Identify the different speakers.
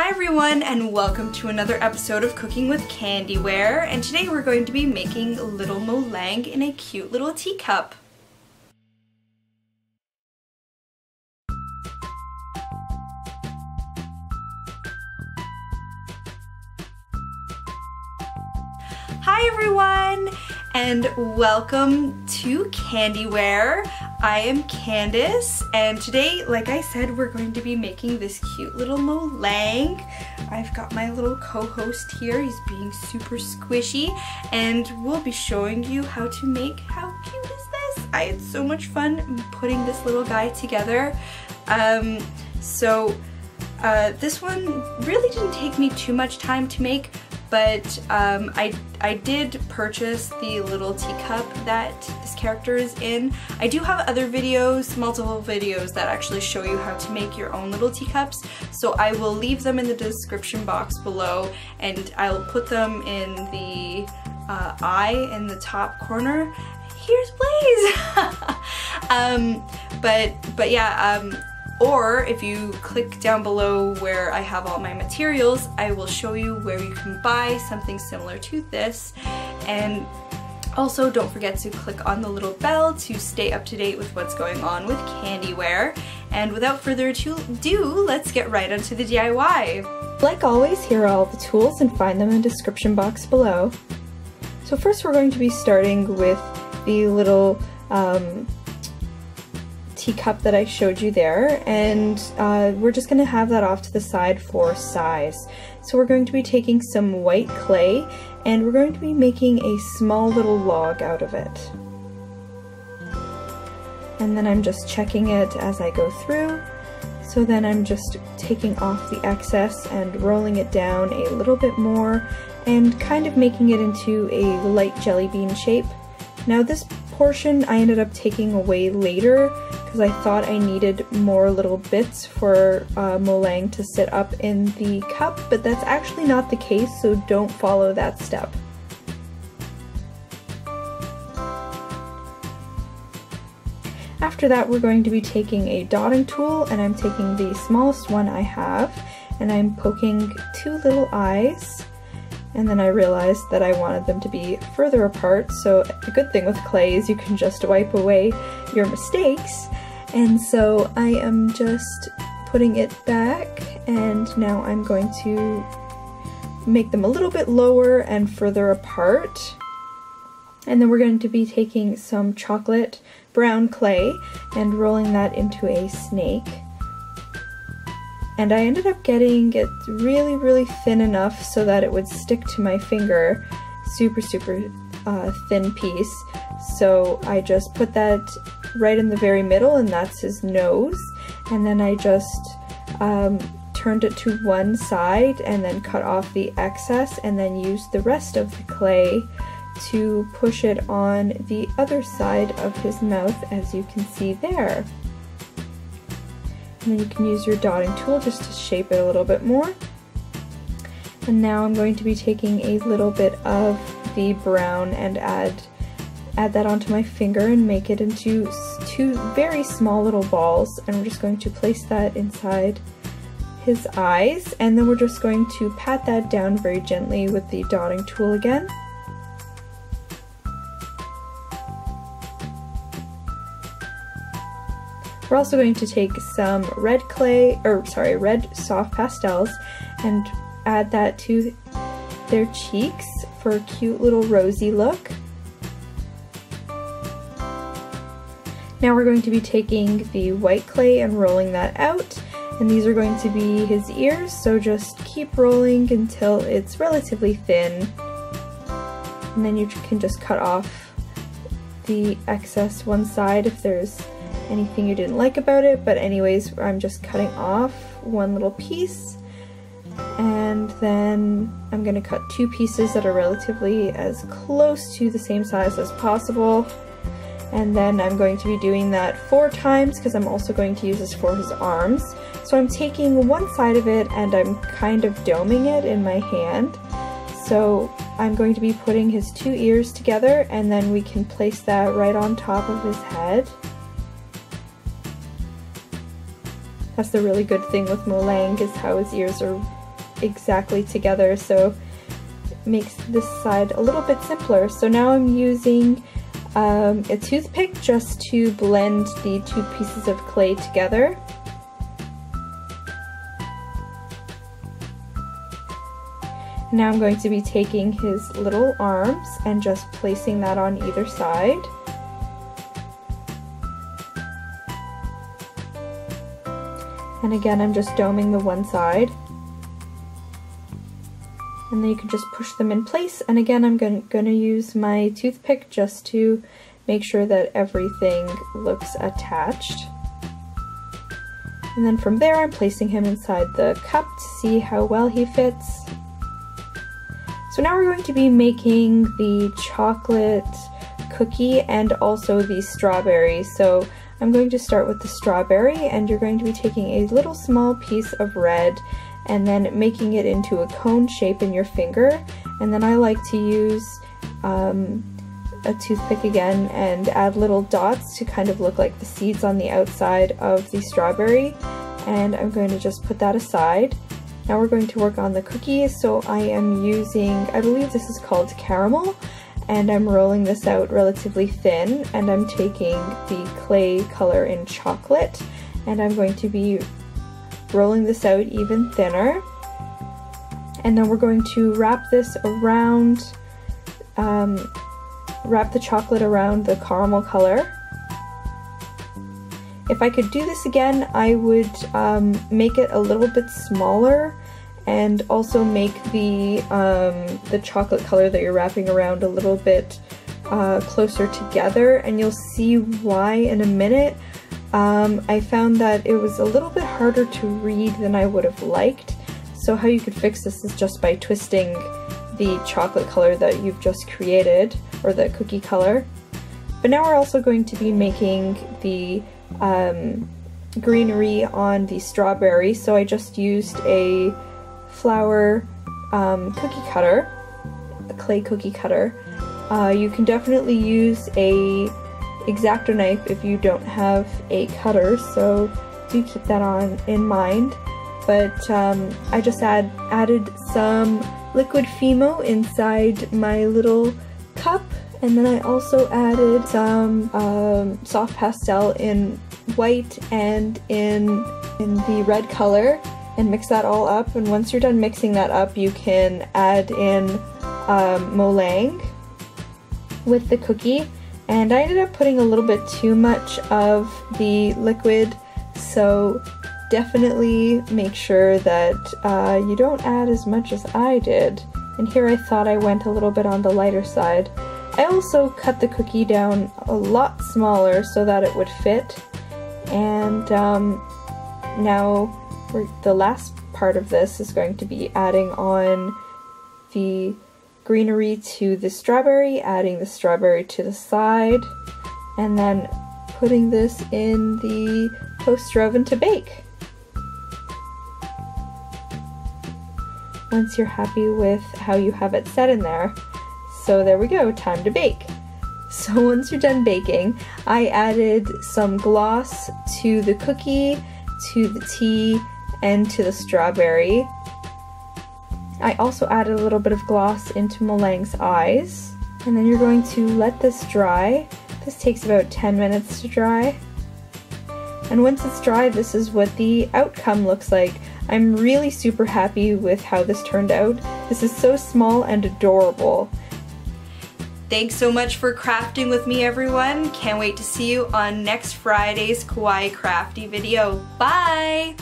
Speaker 1: Hi everyone, and welcome to another episode of Cooking with CandiWare, and today we're going to be making little Molang in a cute little teacup. Hi everyone, and welcome to CandiWare. I am Candice, and today, like I said, we're going to be making this cute little Molang. I've got my little co-host here. He's being super squishy, and we'll be showing you how to make. How cute is this? I had so much fun putting this little guy together. This one really didn't take me too much time to make, but I did purchase the little teacup that this character is in. I do have other videos, multiple videos that actually show you how to make your own little teacups, so I will leave them in the description box below, and I'll put them in the eye in the top corner. Here's Blaze! Or if you click down below where I have all my materials, I will show you where you can buy something similar to this. And also don't forget to click on the little bell to stay up to date with what's going on with CandiWare. And without further ado, let's get right onto the DIY.
Speaker 2: Like always, here are all the tools and find them in the description box below. So first we're going to be starting with the little teacup that I showed you there, and we're just going to have that off to the side for size. So we're going to be taking some white clay, and we're going to be making a small little log out of it. And then I'm just checking it as I go through. So then I'm just taking off the excess and rolling it down a little bit more and kind of making it into a light jelly bean shape. Now this portion I ended up taking away later because I thought I needed more little bits for Molang to sit up in the cup, but that's actually not the case, so don't follow that step. After that, we're going to be taking a dotting tool, and I'm taking the smallest one I have, and I'm poking two little eyes. And then I realized that I wanted them to be further apart, so the good thing with clay is you can just wipe away your mistakes. And so I am just putting it back, and now I'm going to make them a little bit lower and further apart. And then we're going to be taking some chocolate brown clay and rolling that into a snake. And I ended up getting it really thin enough so that it would stick to my finger, super thin piece. So I just put that right in the very middle, and that's his nose. And then I just turned it to one side and then cut off the excess, and then used the rest of the clay to push it on the other side of his mouth, as you can see there. And then you can use your dotting tool just to shape it a little bit more. And now I'm going to be taking a little bit of the brown and add that onto my finger and make it into two very small little balls. And we're just going to place that inside his eyes. And then we're just going to pat that down very gently with the dotting tool again. We're also going to take some red soft pastels and add that to their cheeks for a cute little rosy look. Now we're going to be taking the white clay and rolling that out, and these are going to be his ears, so just keep rolling until it's relatively thin, and then you can just cut off the excess one side if there's anything you didn't like about it. But anyways, I'm just cutting off one little piece, and then I'm going to cut two pieces that are relatively as close to the same size as possible. And then I'm going to be doing that 4 times because I'm also going to use this for his arms. So I'm taking one side of it and I'm kind of doming it in my hand. So I'm going to be putting his 2 ears together, and then we can place that right on top of his head. That's the really good thing with Molang, is how his ears are exactly together, so it makes this side a little bit simpler. So now I'm using a toothpick just to blend the two pieces of clay together. Now I'm going to be taking his little arms and just placing that on either side. And again, I'm just doming the one side. And then you can just push them in place. And again, I'm going to use my toothpick just to make sure that everything looks attached. And then from there, I'm placing him inside the cup to see how well he fits. So now we're going to be making the chocolate cookie and also the strawberry. So I'm going to start with the strawberry, and you're going to be taking a little small piece of red and then making it into a cone shape in your finger. And then I like to use a toothpick again and add little dots to kind of look like the seeds on the outside of the strawberry. And I'm going to just put that aside. Now we're going to work on the cookies, so I am using, I believe this is called caramel, and I'm rolling this out relatively thin, and I'm taking the clay color in chocolate, and I'm going to be rolling this out even thinner. And then we're going to wrap this around, wrap the chocolate around the caramel color. If I could do this again, I would make it a little bit smaller and also make the chocolate color that you're wrapping around a little bit closer together, and you'll see why in a minute. I found that it was a little bit harder to read than I would have liked, so how you could fix this is just by twisting the chocolate color that you've just created, or the cookie color. But now we're also going to be making the greenery on the strawberry, so I just used a flour cookie cutter, a clay cookie cutter. You can definitely use a X-Acto knife if you don't have a cutter, so do keep that in mind. But I just added some liquid FIMO inside my little cup, and then I also added some soft pastel in white and in the red color, and mix that all up. And once you're done mixing that up, you can add in Molang with the cookie. And I ended up putting a little bit too much of the liquid, so definitely make sure that you don't add as much as I did. And here I thought I went a little bit on the lighter side. I also cut the cookie down a lot smaller so that it would fit. And now the last part of this is going to be adding on the greenery to the strawberry, adding the strawberry to the side, and then putting this in the toaster oven to bake. Once you're happy with how you have it set in there. So there we go, time to bake. So once you're done baking, I added some gloss to the cookie, to the tea, and to the strawberry. I also added a little bit of gloss into Molang's eyes. And then you're going to let this dry. This takes about 10 minutes to dry. And once it's dry, this is what the outcome looks like. I'm really super happy with how this turned out. This is so small and adorable.
Speaker 1: Thanks so much for crafting with me, everyone. Can't wait to see you on next Friday's Kawaii Crafty video. Bye!